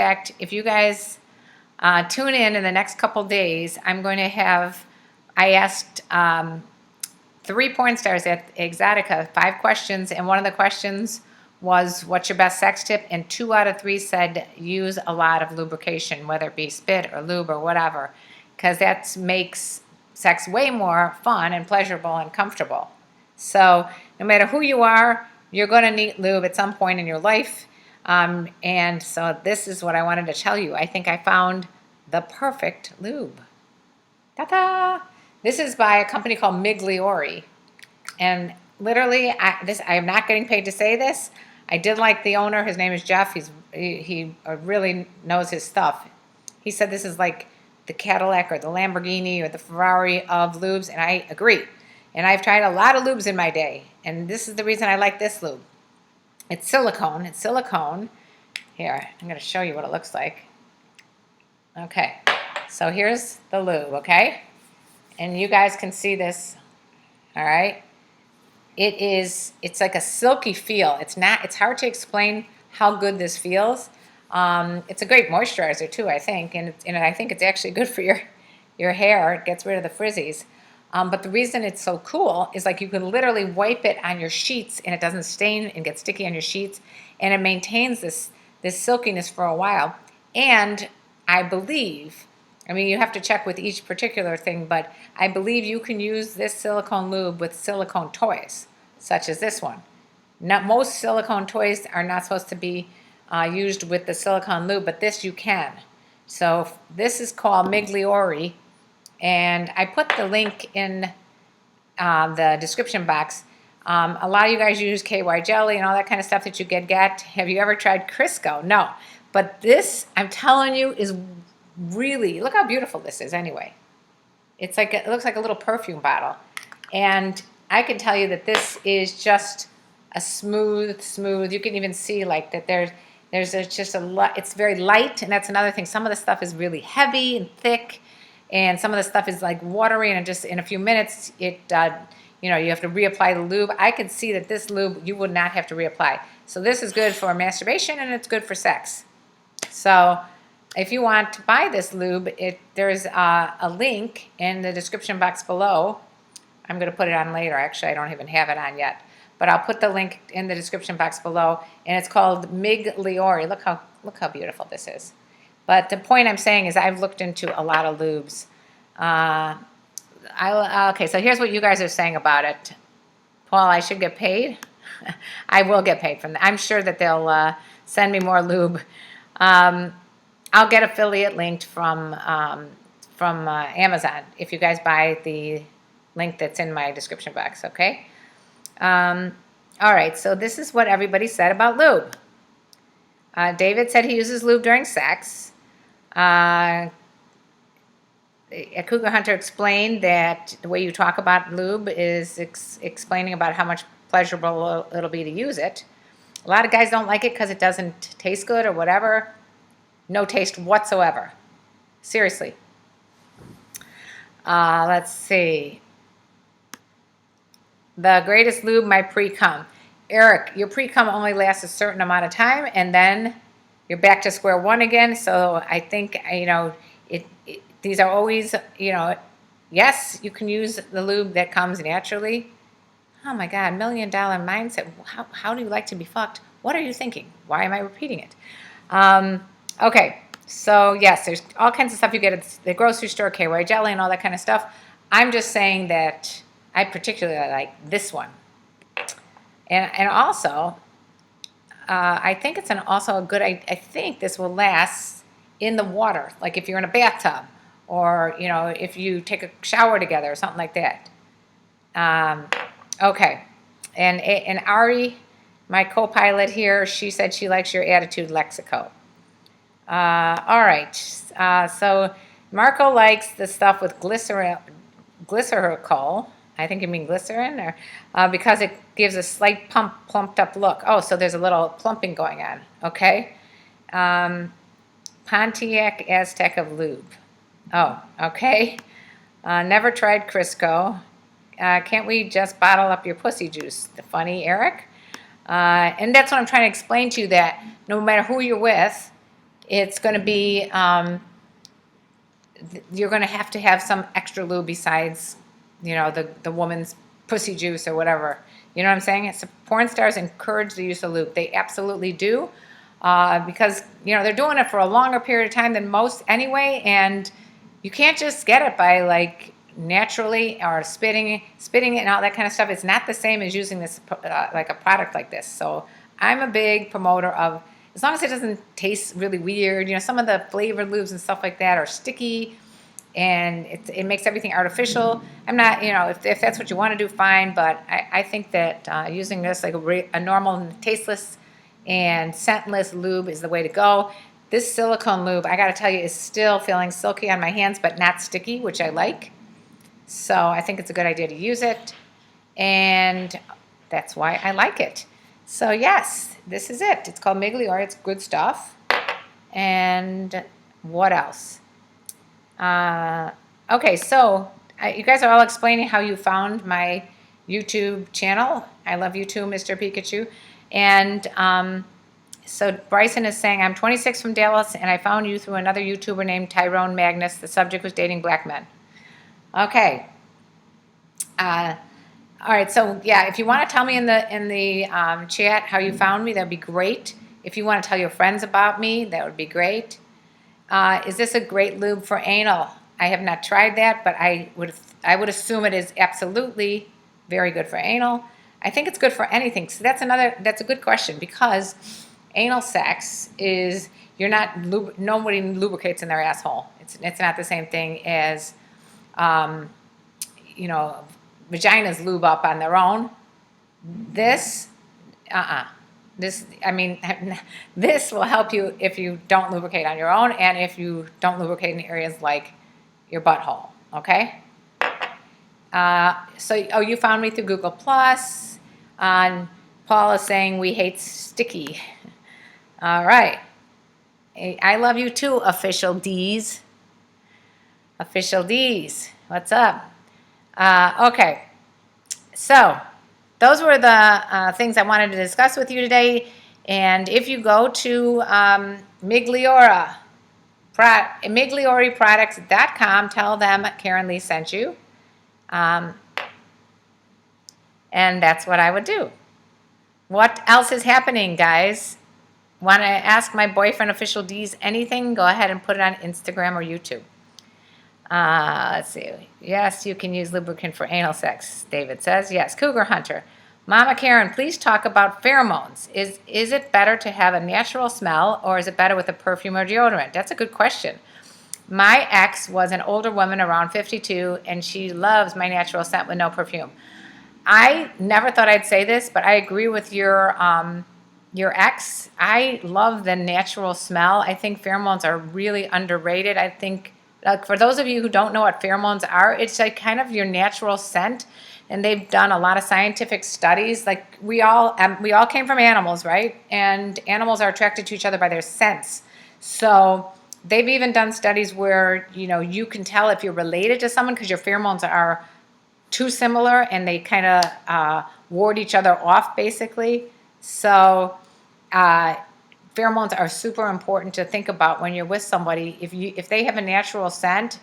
fact, if you guys tune in the next couple days, I'm going to have, I asked 3 porn stars at Exotica 5 questions, and one of the questions was, what's your best sex tip? And 2 out of 3 said use a lot of lubrication, whether it be spit or lube or whatever, because that makes sex way more fun and pleasurable and comfortable. So no matter who you are, you're going to need lube at some point in your life. And so this is what I wanted to tell you. I think I found the perfect lube. Ta-da! This is by a company called Migliori. And literally, I am not getting paid to say this. I did like the owner. His name is Jeff. He really knows his stuff. He said this is like the Cadillac or the Lamborghini or the Ferrari of lubes, and I agree. And I've tried a lot of lubes in my day, and this is the reason I like this lube. It's silicone. It's silicone. Here, I'm going to show you what it looks like. Okay, so here's the lube, okay? And you guys can see this, all right? It's like a silky feel. It's hard to explain how good this feels. It's a great moisturizer too, I think, and I think it's actually good for your hair. It gets rid of the frizzies. But the reason it's so cool is like you can literally wipe it on your sheets and it doesn't stain and get sticky on your sheets, and it maintains this silkiness for a while. And I believe, I mean, you have to check with each particular thing, but I believe you can use this silicone lube with silicone toys, such as this one. Most silicone toys are not supposed to be used with the silicone lube, but this you can. So this is called Migliori, and I put the link in the description box. A lot of you guys use KY jelly and all that kind of stuff that you get. Have you ever tried Crisco? No. But this, I'm telling you, is really, look how beautiful this is anyway. It looks like a little perfume bottle. And I can tell you that this is just a smooth, you can even see like that there's just a lot, it's very light, and that's another thing. Some of the stuff is really heavy and thick, and some of the stuff is like watery, and just in a few minutes, you have to reapply the lube. I could see that this lube, you would not have to reapply. So this is good for masturbation, and it's good for sex. So if you want to buy this lube, there's a link in the description box below. I'm going to put it on later. Actually, I don't even have it on yet. But I'll put the link in the description box below, and it's called Migliori. Look how beautiful this is. But the point I'm saying is I've looked into a lot of lubes. Okay, so here's what you guys are saying about it. Paul, I should get paid? I will get paid from that. I'm sure that they'll send me more lube. I'll get affiliate linked from Amazon if you guys buy the link that's in my description box, okay? All right, so this is what everybody said about lube. David said he uses lube during sex. A Cougar Hunter explained that the way you talk about lube is explaining about how much pleasurable it'll be to use it. A lot of guys don't like it because it doesn't taste good or whatever. No taste whatsoever. Seriously. Let's see. The greatest lube, my pre-cum. Eric, your pre-cum only lasts a certain amount of time, and then you're back to square one again. So I think, these are always, yes, you can use the lube that comes naturally. Oh my God, $1 million mindset. How do you like to be fucked? What are you thinking? Why am I repeating it? Okay, so yes, there's all kinds of stuff you get at the grocery store, KY jelly and all that kind of stuff. I'm just saying that I particularly like this one. And also, I think it's also a good, I think this will last in the water, like if you're in a bathtub or, if you take a shower together or something like that. Okay, and Ari, my co-pilot here, she said she likes your attitude lexico. All right, so Marco likes the stuff with glycerol. I think you mean glycerin, or because it gives a slight plumped up look. Oh, so there's a little plumping going on. Okay. Pontiac Aztec of Lube. Oh, okay. Never tried Crisco. Can't we just bottle up your pussy juice? The funny Eric. And that's what I'm trying to explain to you, that no matter who you're with, It's going to be, you're going to have some extra lube besides, the woman's pussy juice or whatever. You know what I'm saying? It's, porn stars encourage the use of lube. They absolutely do, because, they're doing it for a longer period of time than most anyway, and you can't just get it by, like, naturally or spitting it and all that kind of stuff. It's not the same as using this, like a product like this. So I'm a big promoter of, as long as it doesn't taste really weird, some of the flavored lubes and stuff like that are sticky, and it makes everything artificial. I'm not, if that's what you want to do, fine, but I think that using this like a normal tasteless and scentless lube is the way to go. This silicone lube, I got to tell you, is still feeling silky on my hands, but not sticky, which I like. So I think it's a good idea to use it, and that's why I like it. So yes, this is it. It's called Migliori. It's good stuff. And what else? Okay, so you guys are all explaining how you found my YouTube channel. I love you too, Mr. Pikachu. And so Bryson is saying, I'm 26 from Dallas, and I found you through another YouTuber named Tyrone Magnus. The subject was dating black men. Okay. All right. So yeah, if you want to tell me in the chat how you found me, that'd be great. If you want to tell your friends about me, that would be great. Is this a great lube for anal? I have not tried that, but I would assume it is absolutely very good for anal. I think it's good for anything. So that's a good question, because anal sex is, nobody lubricates in their asshole. It's not the same thing as, vaginas lube up on their own. This will help you if you don't lubricate on your own, and if you don't lubricate in areas like your butthole, okay? You found me through Google+. Paul is saying we hate sticky. All right. I love you too, Official D's. Official D's, what's up? Okay, so those were the things I wanted to discuss with you today. And if you go to MiglioriProducts.com, tell them KarenLee sent you. And that's what I would do. What else is happening, guys? Want to ask my boyfriend, Official D's, anything? Go ahead and put it on Instagram or YouTube. Let's see. Yes, you can use lubricant for anal sex, David says. Yes, Cougar Hunter. Mama Karen, please talk about pheromones. Is it better to have a natural smell, or is it better with a perfume or deodorant? That's a good question. My ex was an older woman around 52, and she loves my natural scent with no perfume. I never thought I'd say this, but I agree with your ex. I love the natural smell. I think pheromones are really underrated. I think, for those of you who don't know what pheromones are, it's like kind of your natural scent, and they've done a lot of scientific studies. Like we all came from animals, right? And animals are attracted to each other by their scents. So they've even done studies where you can tell if you're related to someone because your pheromones are too similar, and they kind of ward each other off, basically. So pheromones are super important to think about when you're with somebody. If they have a natural scent,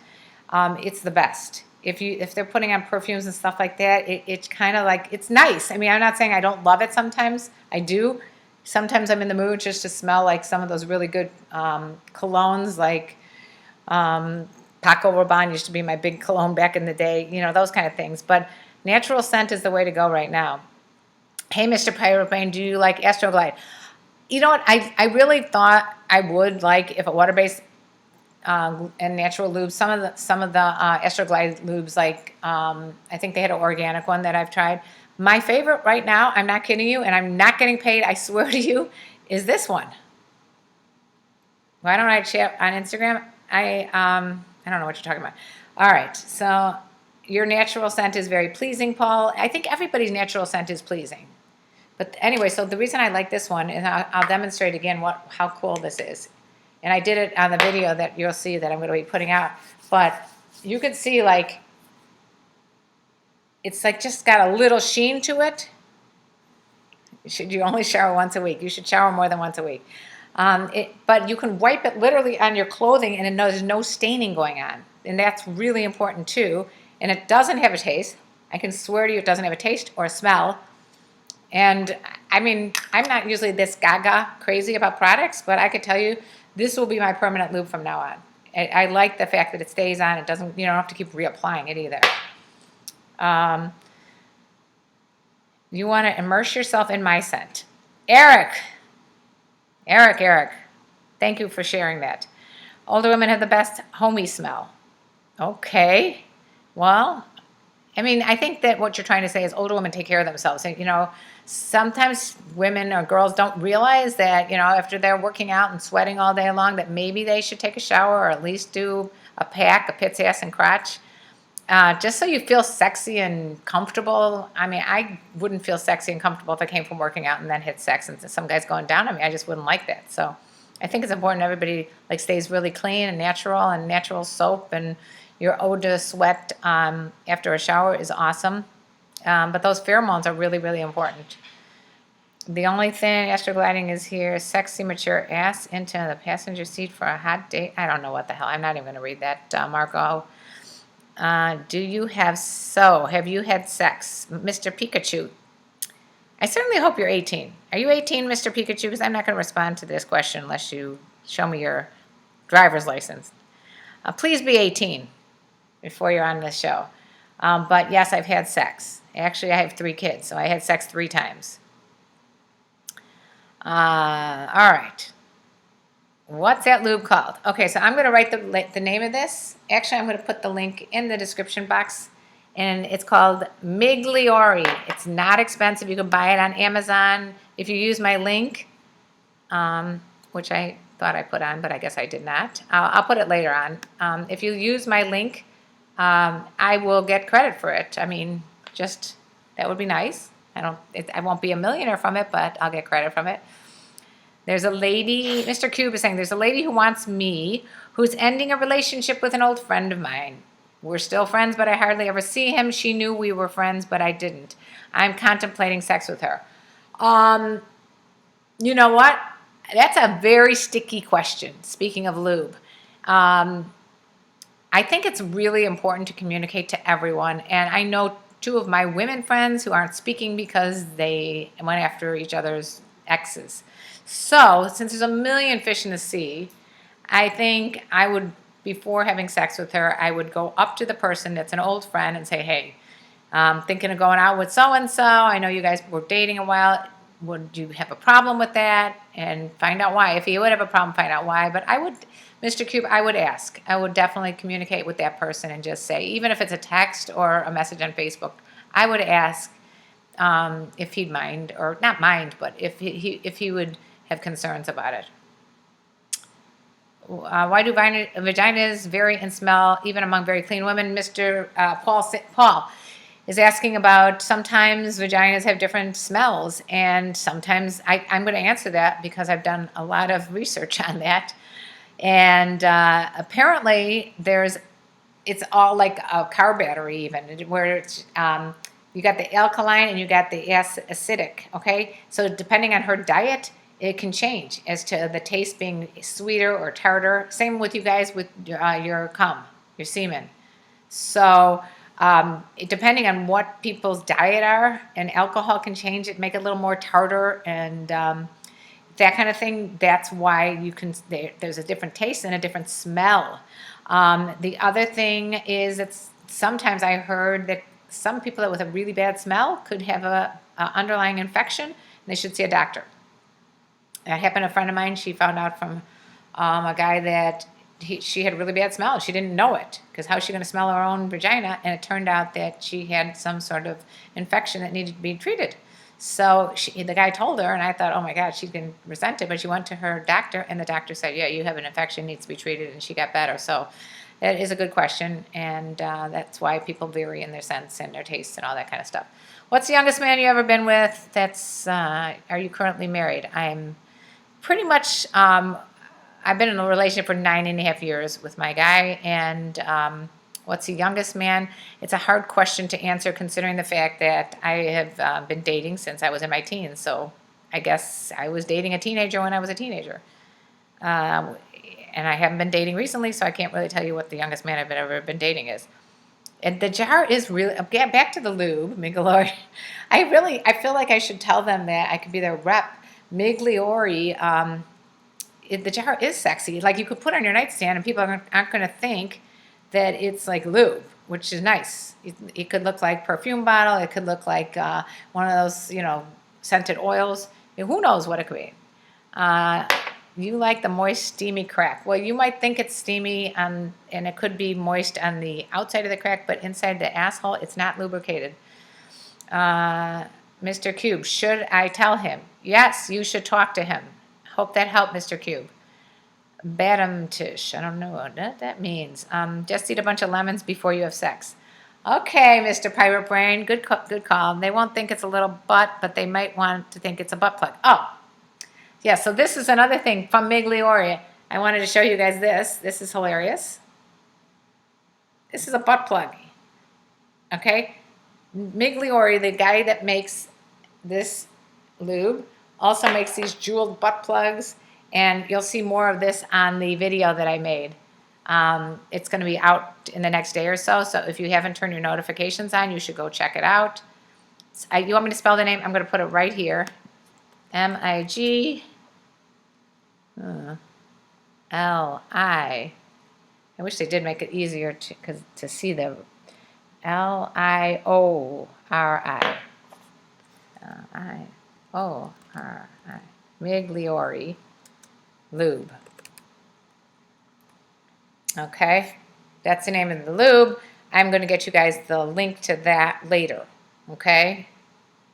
it's the best. If they're putting on perfumes and stuff like that, it's kind of like, it's nice. I mean, I'm not saying I don't love it sometimes. I do. Sometimes I'm in the mood just to smell like some of those really good colognes, like Paco Rabanne used to be my big cologne back in the day, those kind of things. But natural scent is the way to go right now. Hey, Mr. Piratebrain, do you like Astroglide? You know what? I really thought I would like if a water-based and natural lube. Some of the Astroglide lubes, like I think they had an organic one that I've tried. My favorite right now, I'm not kidding you, and I'm not getting paid, I swear to you, is this one. Why don't I share on Instagram? I don't know what you're talking about. All right, so your natural scent is very pleasing, Paul. I think everybody's natural scent is pleasing. But anyway, so the reason I like this one, and I'll demonstrate again how cool this is. And I did it on the video that you'll see that I'm going to be putting out. But you can see, like, it's like just got a little sheen to it. You only shower once a week. You should shower more than once a week. But you can wipe it literally on your clothing and there's no staining going on. And that's really important too. And it doesn't have a taste. I can swear to you it doesn't have a taste or a smell. And I mean, I'm not usually this gaga crazy about products, but I could tell you this will be my permanent lube from now on. I like the fact that it stays on. It doesn't, you don't have to keep reapplying it either. You want to immerse yourself in my scent. Eric, thank you for sharing that. Older women have the best homey smell. Okay, well, I mean, I think that what you're trying to say is older women take care of themselves. And, you know, sometimes women or girls don't realize that, you know, after they're working out and sweating all day long, that maybe they should take a shower or at least do a pack, a pits, ass, and crotch. Just so you feel sexy and comfortable. I mean, I wouldn't feel sexy and comfortable if I came from working out and then hit sex and some guy's going down on me. I just wouldn't like that. So I think it's important everybody like stays really clean and natural soap, and your eau de sweat after a shower is awesome. But those pheromones are really, really important. The only thing astrogliding is here, sexy, mature ass into the passenger seat for a hot date. I don't know what the hell. I'm not even going to read that, Marco. Have you had sex? Mr. Pikachu. I certainly hope you're 18. Are you 18, Mr. Pikachu? Because I'm not going to respond to this question unless you show me your driver's license. Please be 18 before you're on this show. But yes, I've had sex. Actually, I have 3 kids, so I had sex 3 times. All right. What's that lube called? Okay, so I'm going to write the name of this. Actually, I'm going to put the link in the description box. And it's called Migliori. It's not expensive. You can buy it on Amazon. If you use my link, which I thought I put on, but I guess I did not. I'll put it later on. If you use my link, I will get credit for it. I mean, just that would be nice. I won't be a millionaire from it, but I'll get credit from it. There's a lady, Mr. Cube is saying, there's a lady who wants me, who's ending a relationship with an old friend of mine. We're still friends, but I hardly ever see him. She knew we were friends, but I didn't. I'm contemplating sex with her. You know what? That's a very sticky question, speaking of lube. I think it's really important to communicate to everyone. And I know 2 of my women friends who aren't speaking because they went after each other's exes. So, since there's a million fish in the sea, I think I would, before having sex with her, I would go up to the person that's an old friend and say, hey, I'm thinking of going out with so-and-so. I know you guys were dating a while. Would you have a problem with that? And find out why. If you would have a problem, find out why. But I would, Mr. Cube, I would ask. I would definitely communicate with that person and just say, even if it's a text or a message on Facebook, I would ask if he'd mind, or not mind, but if he would have concerns about it. Why do vaginas vary in smell even among very clean women? Mr. Paul is asking about, sometimes vaginas have different smells, and sometimes I'm going to answer that because I've done a lot of research on that. And apparently it's all like a car battery even, where it's, you got the alkaline and you got the acidic, okay? So depending on her diet, it can change as to the taste being sweeter or tartar. Same with you guys with your cum, your semen. So depending on what people's diet are, and alcohol can change it, make it a little more tartar and that kind of thing. That's why there's a different taste and a different smell. The other thing is that sometimes I heard that some people with a really bad smell could have a underlying infection, and they should see a doctor. That happened to a friend of mine. She found out from a guy that she had a really bad smell. She didn't know it, because how is she going to smell her own vagina? And it turned out that she had some sort of infection that needed to be treated. So the guy told her, and I thought, oh my God, she's been resented. But she went to her doctor, and the doctor said, yeah, you have an infection, needs to be treated, and she got better. So that is a good question, and that's why people vary in their scents and their tastes and all that kind of stuff. What's the youngest man you ever been with? Are you currently married? I'm pretty much, I've been in a relationship for 9.5 years with my guy, and what's the youngest man? It's a hard question to answer considering the fact that I have been dating since I was in my teens, so I guess I was dating a teenager when I was a teenager. And I haven't been dating recently, so I can't really tell you what the youngest man I've ever been dating is. And the jar is really, back to the lube, Migliori. I feel like I should tell them that I could be their rep. Migliori, the jar is sexy. Like you could put on your nightstand and people aren't going to think that it's like lube, which is nice. It could look like perfume bottle. It could look like one of those, scented oils. Who knows what it could be. You like the moist, steamy crack. Well, you might think it's steamy, and it could be moist on the outside of the crack, but inside the asshole, it's not lubricated. Mr. Cube, should I tell him? Yes, you should talk to him. Hope that helped, Mr. Cube. Badam-tish, I don't know what that means. Just eat a bunch of lemons before you have sex. Okay, Mr. Pirate Brain, good call. They won't think it's a little butt, but they might want to think it's a butt plug. Oh, yeah, so this is another thing from Migliori. I wanted to show you guys this. This is hilarious. This is a butt plug. Okay? Migliori, the guy that makes this lube, also makes these jeweled butt plugs. And you'll see more of this on the video that I made. It's going to be out in the next day or so. So if you haven't turned your notifications on, you should go check it out. You want me to spell the name? I'm going to put it right here. M-I-G-L-I. I wish they did make it easier to see the L-I-O-R-I. L-I-O-R-I. Migliori Lube. Okay, that's the name of the lube. I'm going to get you guys the link to that later. Okay,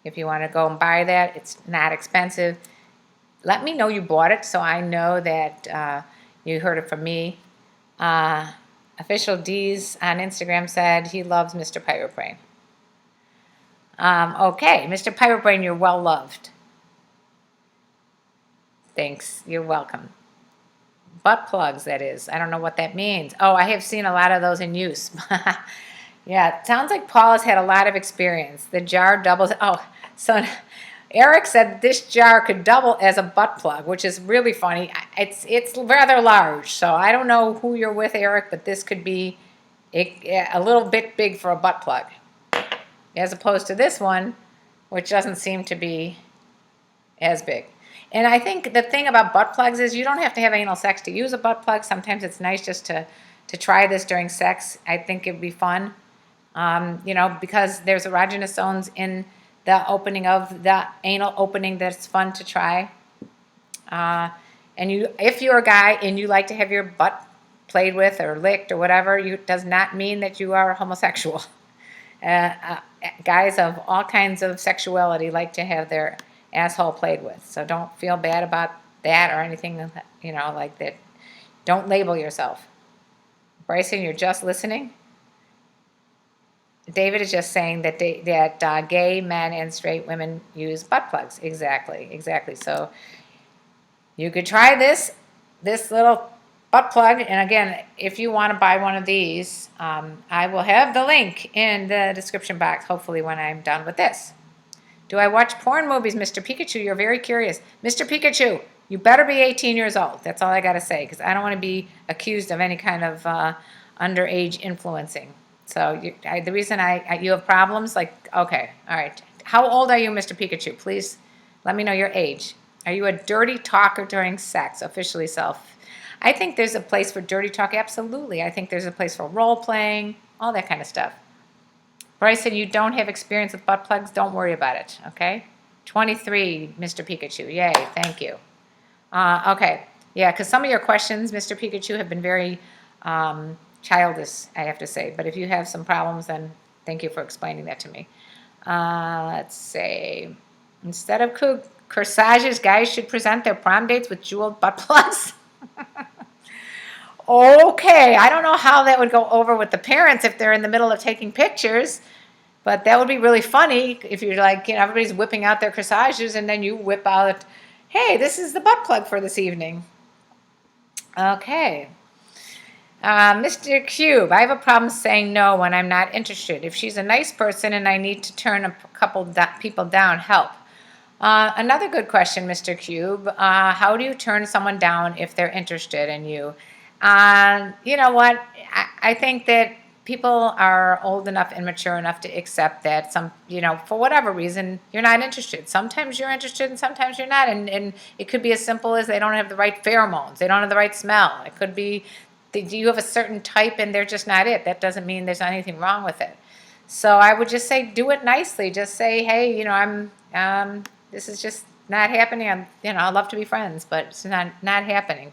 if you want to go and buy that, it's not expensive. Let me know you bought it so I know that you heard it from me. Official D's on Instagram said he loves Mr. Pirate Brain. Okay, Mr. Pirate Brain, you're well loved. Thanks, you're welcome. Butt plugs, that is. I don't know what that means. Oh, I have seen a lot of those in use. Yeah, it sounds like Paul has had a lot of experience. The jar doubles. Oh, so Eric said this jar could double as a butt plug, which is really funny. It's rather large, so I don't know who you're with, Eric, but this could be a little bit big for a butt plug, as opposed to this one, which doesn't seem to be as big. And I think the thing about butt plugs is you don't have to have anal sex to use a butt plug. Sometimes it's nice just to try this during sex. I think it'd be fun, because there's erogenous zones in the opening of the anal opening that's fun to try. And if you're a guy and you like to have your butt played with or licked or whatever, does not mean that you are homosexual. Guys of all kinds of sexuality like to have their asshole played with. So don't feel bad about that or anything, like that. Don't label yourself. Bryson, you're just listening? David is just saying that gay men and straight women use butt plugs. Exactly. So you could try this little butt plug. And again, if you want to buy one of these, I will have the link in the description box, hopefully when I'm done with this. Do I watch porn movies, Mr. Pikachu? You're very curious. Mr. Pikachu, you better be 18 years old. That's all I got to say, because I don't want to be accused of any kind of underage influencing. So the reason you have problems, okay, all right. How old are you, Mr. Pikachu? Please let me know your age. Are you a dirty talker during sex? Officially self. I think there's a place for dirty talk, absolutely. I think there's a place for role playing, all that kind of stuff. Bryson, you don't have experience with butt plugs? Don't worry about it, okay? 23, Mr. Pikachu. Yay, thank you. Okay, yeah, because some of your questions, Mr. Pikachu, have been very childish, I have to say. But if you have some problems, then thank you for explaining that to me. Let's say, instead of corsages, guys should present their prom dates with jeweled butt plugs. Okay, I don't know how that would go over with the parents if they're in the middle of taking pictures, but that would be really funny if you're everybody's whipping out their corsages and then you whip out, hey, this is the butt plug for this evening. Okay. Mr. Cube, I have a problem saying no when I'm not interested. If she's a nice person and I need to turn a couple people down, help. Another good question, Mr. Cube. How do you turn someone down if they're interested in you? You know what? I think that people are old enough and mature enough to accept that for whatever reason, you're not interested. Sometimes you're interested and sometimes you're not. And it could be as simple as they don't have the right pheromones. They don't have the right smell. It could be you have a certain type and they're just not it. That doesn't mean there's anything wrong with it. So I would just say, do it nicely. Just say, hey, this is just not happening. I'd love to be friends, but it's not happening.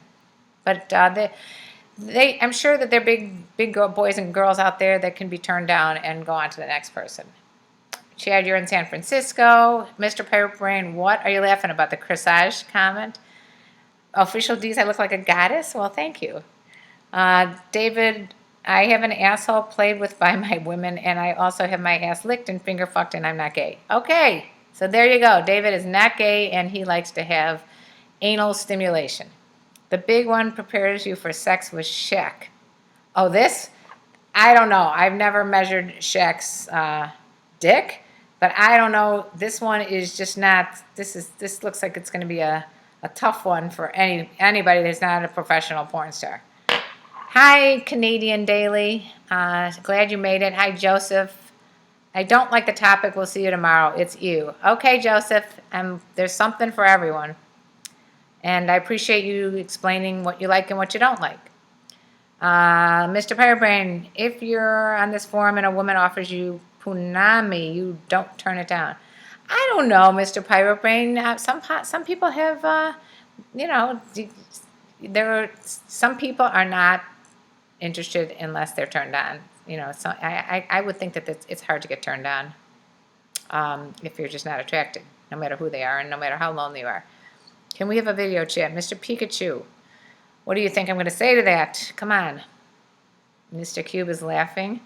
But I'm sure that there are big boys and girls out there that can be turned down and go on to the next person. Chad, you're in San Francisco. Mr. Piratebrain, what are you laughing about? The corsage comment? Official D's, I look like a goddess? Well, thank you. David, I have an asshole played with by my women, and I also have my ass licked and finger fucked, and I'm not gay. Okay, so there you go. David is not gay, and he likes to have anal stimulation. The big one prepares you for sex with Shaq. Oh, this? I don't know. I've never measured Shaq's dick, but I don't know. This one is just not. This looks like it's going to be a tough one for anybody that's not a professional porn star. Hi, Canadian Daily. Glad you made it. Hi, Joseph. I don't like the topic. We'll see you tomorrow. It's you. Okay, Joseph. There's something for everyone. And I appreciate you explaining what you like and what you don't like. Mr. Piratebrain, if you're on this forum and a woman offers you punami, you don't turn it down. I don't know, Mr. Piratebrain. Some people have, some people are not interested unless they're turned on. So I would think that it's hard to get turned on if you're just not attracted, no matter who they are and no matter how lonely you are. Can we have a video chat? Mr. Pikachu, what do you think I'm going to say to that? Come on. Mr. Cube is laughing.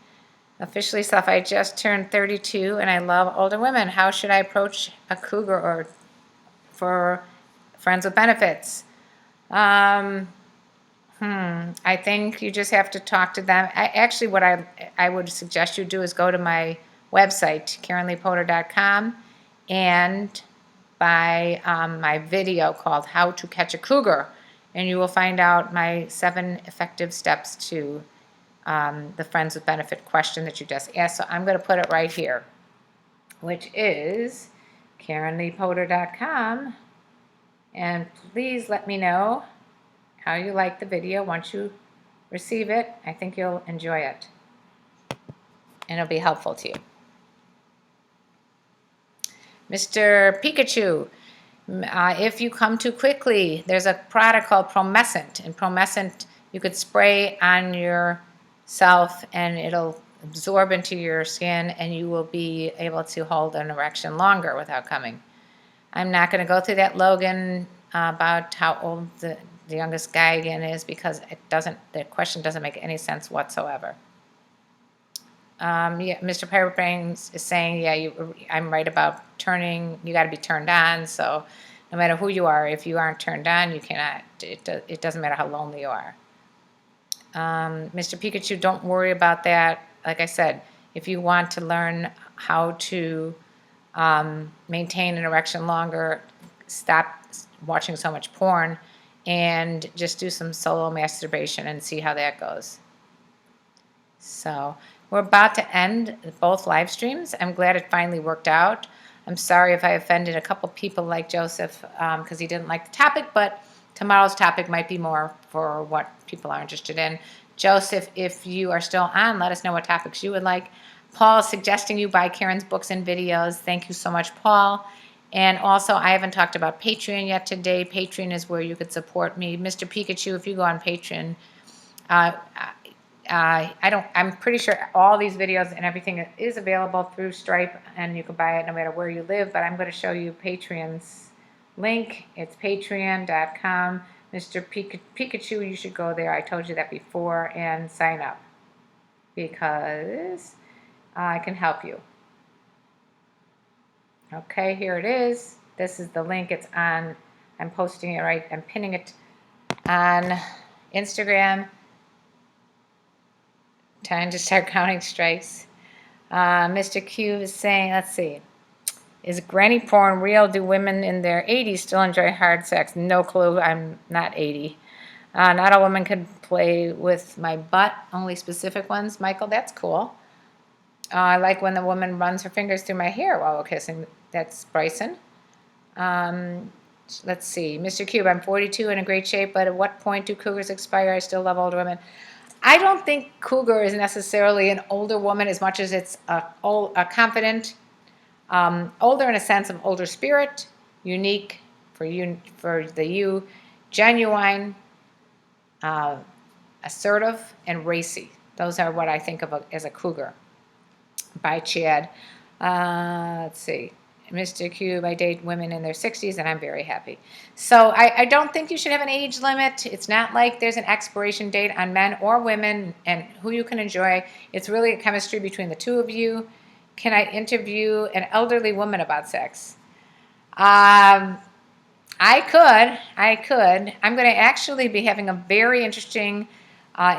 Officially self, I just turned 32 and I love older women. How should I approach a cougar or for friends with benefits? I think you just have to talk to them. What I would suggest you do is go to my website, KarenLeePotter.com, and buy my video called How to Catch a Cougar, and you will find out my 7 effective steps to the friends with benefit question that you just asked. So I'm going to put it right here, which is KarenLeePotter.com, and please let me know how you like the video once you receive it. I think you'll enjoy it, and it'll be helpful to you. Mr. Pikachu, if you come too quickly, there's a product called Promescent. And Promescent, you could spray on yourself and it'll absorb into your skin and you will be able to hold an erection longer without coming. I'm not going to go through that, Logan, about how old the youngest guy again is because the question doesn't make any sense whatsoever. Mr. Piratebrain is saying, I'm right about you got to be turned on. So no matter who you are, if you aren't turned on, you cannot. It doesn't matter how lonely you are. Mr. Pikachu, don't worry about that. Like I said, if you want to learn how to maintain an erection longer, stop watching so much porn and just do some solo masturbation and see how that goes. So we're about to end both live streams. I'm glad it finally worked out. I'm sorry if I offended a couple people like Joseph because he didn't like the topic, but tomorrow's topic might be more for what people are interested in. Joseph, if you are still on, let us know what topics you would like. Paul is suggesting you buy Karen's books and videos. Thank you so much, Paul. And also, I haven't talked about Patreon yet today. Patreon is where you could support me. Mr. Pikachu, if you go on Patreon, I'm pretty sure all these videos and everything is available through Stripe, and you can buy it no matter where you live. But I'm going to show you Patreon's link. It's patreon.com. Mr. Pikachu, you should go there. I told you that before, and sign up because I can help you. Okay, here it is. This is the link. It's on. I'm posting it right. I'm pinning it on Instagram. Time to start counting strikes. Mr. Q is saying, let's see. Is granny porn real? Do women in their 80s still enjoy hard sex? No clue. I'm not 80. Not all women could play with my butt, only specific ones. Michael, that's cool. I like when the woman runs her fingers through my hair while we're kissing. That's Bryson. Let's see. Mr. Cube, I'm 42 in a great shape, but at what point do cougars expire? I still love older women. I don't think cougar is necessarily an older woman as much as it's a confident, older in a sense of older spirit, unique for you, genuine, assertive, and racy. Those are what I think of as a cougar. By Chad. Let's see. Mr. Cube, I date women in their 60s and I'm very happy. So I don't think you should have an age limit. It's not like there's an expiration date on men or women and who you can enjoy. It's really a chemistry between the two of you. Can I interview an elderly woman about sex? I could. I'm going to actually be having a very interesting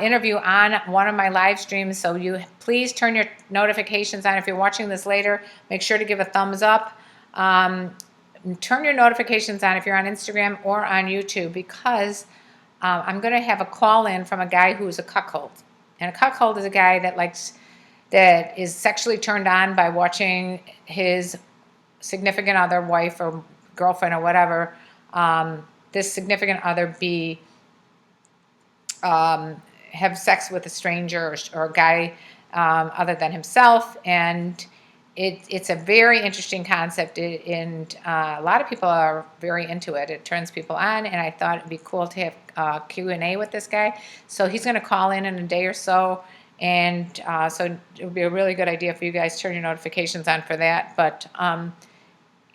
interview on one of my live streams. So you please turn your notifications on. If you're watching this later, make sure to give a thumbs up. Turn your notifications on if you're on Instagram or on YouTube, because I'm going to have a call in from a guy who's a cuckold. And a cuckold is a guy that is sexually turned on by watching his significant other, wife or girlfriend or whatever, this significant other have sex with a stranger or a guy other than himself. And it's a very interesting concept, and a lot of people are very into it. It turns people on, and I thought it'd be cool to have Q&A with this guy. So he's going to call in a day or so, and so it would be a really good idea for you guys to turn your notifications on for that. But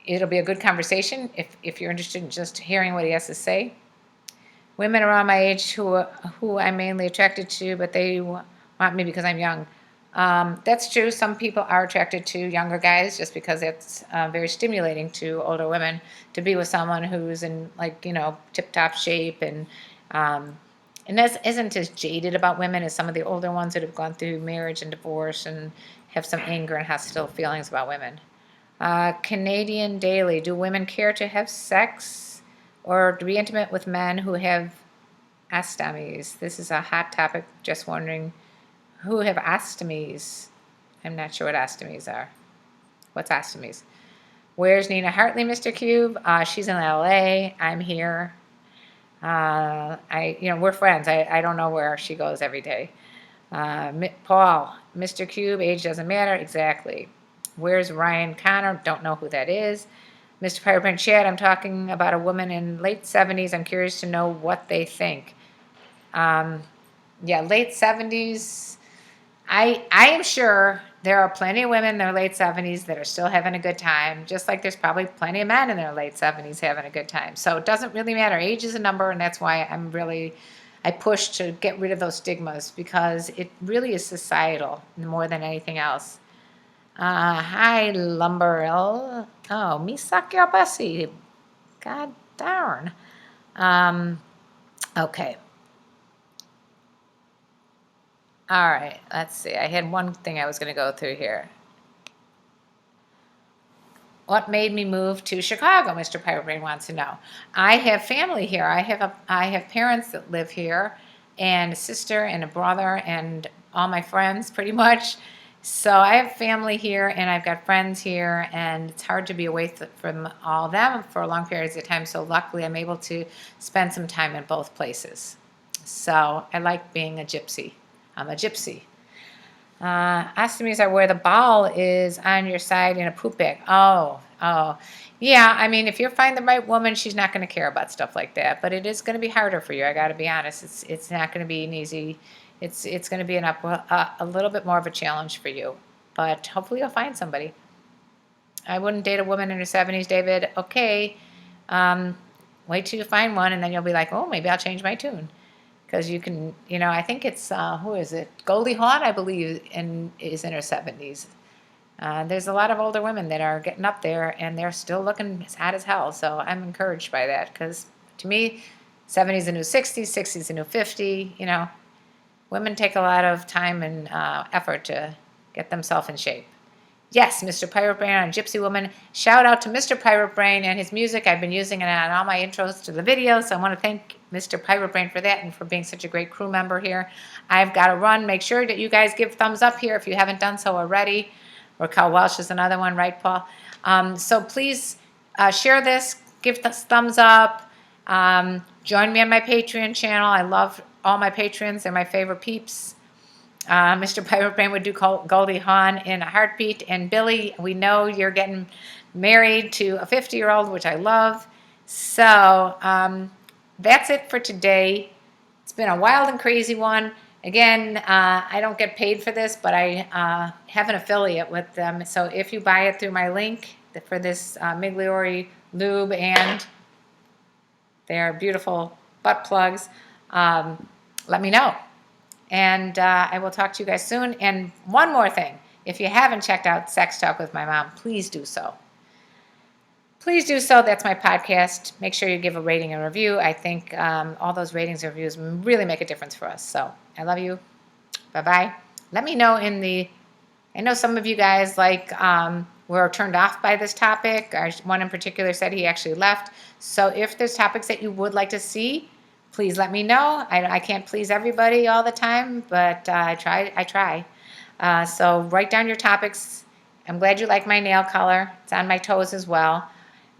it'll be a good conversation if you're interested in just hearing what he has to say. Women around my age who I'm mainly attracted to, but they want me because I'm young. That's true. Some people are attracted to younger guys just because it's very stimulating to older women to be with someone who's in, like, tip-top shape and isn't as jaded about women as some of the older ones that have gone through marriage and divorce and have some anger and hostile feelings about women. Canadian Daily, do women care to have sex or to be intimate with men who have ostomies? This is a hot topic. Just wondering who have ostomies. I'm not sure what ostomies are. What's ostomies? Where's Nina Hartley, Mr. Cube? She's in LA. I'm here. We're friends. I don't know where she goes every day. Paul, Mr. Cube, age doesn't matter. Exactly. Where's Ryan Connor? Don't know who that is. Mr. Piratebrain Chad, I'm talking about a woman in late 70s. I'm curious to know what they think. Late 70s. I am sure there are plenty of women in their late 70s that are still having a good time, just like there's probably plenty of men in their late 70s having a good time. So it doesn't really matter. Age is a number, and that's why I push to get rid of those stigmas, because it really is societal more than anything else. Hi, Lumberl. Oh, me suck your pussy. God darn. Okay. All right, let's see. I had one thing I was going to go through here. What made me move to Chicago? Mr. Piratebrain wants to know. I have family here. I have parents that live here, and a sister and a brother and all my friends pretty much. So I have family here and I've got friends here, and it's hard to be away from all of them for long periods of time. So luckily I'm able to spend some time in both places. So I like being a gypsy. I'm a gypsy. Ostomies are where the ball is on your side in a poop bag. Oh. Yeah, I mean, if you find the right woman, she's not going to care about stuff like that. But it is going to be harder for you. I got to be honest. It's not going to be an easy. It's going to be a little bit more of a challenge for you. But hopefully you'll find somebody. I wouldn't date a woman in her 70s, David. Okay. Wait till you find one, and then you'll be like, oh, maybe I'll change my tune. Because you can, I think it's, who is it? Goldie Hawn, I believe, is in her 70s. There's a lot of older women that are getting up there, and they're still looking as hot as hell. So I'm encouraged by that, because to me, 70's a new 60, 60's a new 50. Women take a lot of time and effort to get themselves in shape. Yes, Mr. Pirate Brain on Gypsy Woman. Shout out to Mr. Pirate Brain and his music. I've been using it on all my intros to the videos, so I want to thank Mr. Pirate Brain for that and for being such a great crew member here. I've got to run. Make sure that you guys give thumbs up here if you haven't done so already. Raquel Welsh is another one, right, Paul? So please share this, give us thumbs up. Join me on my Patreon channel. I love all my patrons. They're my favorite peeps. Mr. Pirate Brain would do Goldie Hawn in a heartbeat. And Billy, we know you're getting married to a 50-year-old, which I love. So that's it for today. It's been a wild and crazy one. Again, I don't get paid for this, but I have an affiliate with them. So if you buy it through my link for this Migliori Lube and their beautiful butt plugs, let me know. And I will talk to you guys soon. And one more thing. If you haven't checked out Sex Talk with my mom, please do so. Please do so. That's my podcast. Make sure you give a rating and review. I think all those ratings and reviews really make a difference for us. So I love you. Bye-bye. Let me know I know some of you guys were turned off by this topic. One in particular said he actually left. So if there's topics that you would like to see, please let me know. I can't please everybody all the time, but I try. So write down your topics. I'm glad you like my nail color. It's on my toes as well.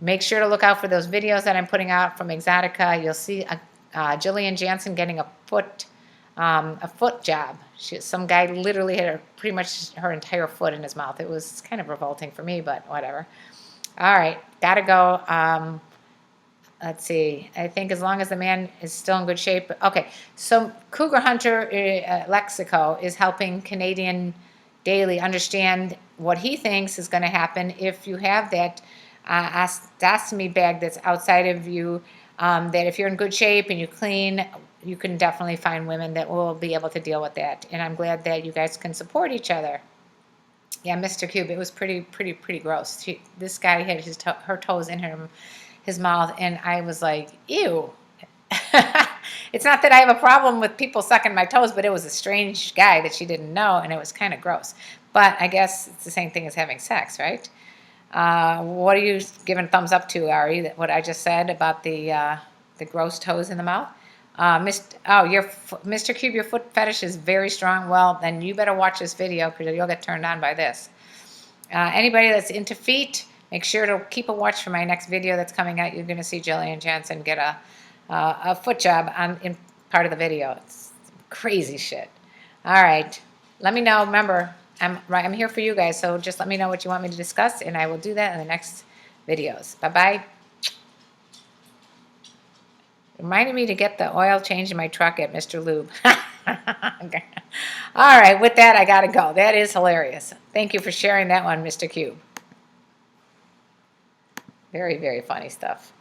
Make sure to look out for those videos that I'm putting out from Exotica. You'll see Jillian Jansen getting a foot job. Some guy literally had pretty much her entire foot in his mouth. It was kind of revolting for me, but whatever. All right, gotta go. Let's see. I think as long as the man is still in good shape. Okay, so Cougar Hunter Lexico is helping Canadian Daily understand what he thinks is going to happen if you have that ostomy bag that's outside of you, that if you're in good shape and you clean, you can definitely find women that will be able to deal with that. And I'm glad that you guys can support each other. Yeah, Mr. Cube, it was pretty gross. This guy had her toes in his mouth, and I was like, ew. It's not that I have a problem with people sucking my toes, but it was a strange guy that she didn't know, and it was kind of gross. But I guess it's the same thing as having sex, right? What are you giving thumbs up to, Ari? What I just said about the gross toes in the mouth? Mr. Cube, your foot fetish is very strong. Well, then you better watch this video because you'll get turned on by this. Anybody that's into feet, make sure to keep a watch for my next video that's coming out. You're going to see Jillian Jansen get a foot job in part of the video. It's crazy shit. All right. Let me know. Remember, I'm here for you guys, so just let me know what you want me to discuss, and I will do that in the next videos. Bye-bye. Reminded me to get the oil change in my truck at Mr. Lube. Okay. All right. With that, I got to go. That is hilarious. Thank you for sharing that one, Mr. Cube. Very funny stuff.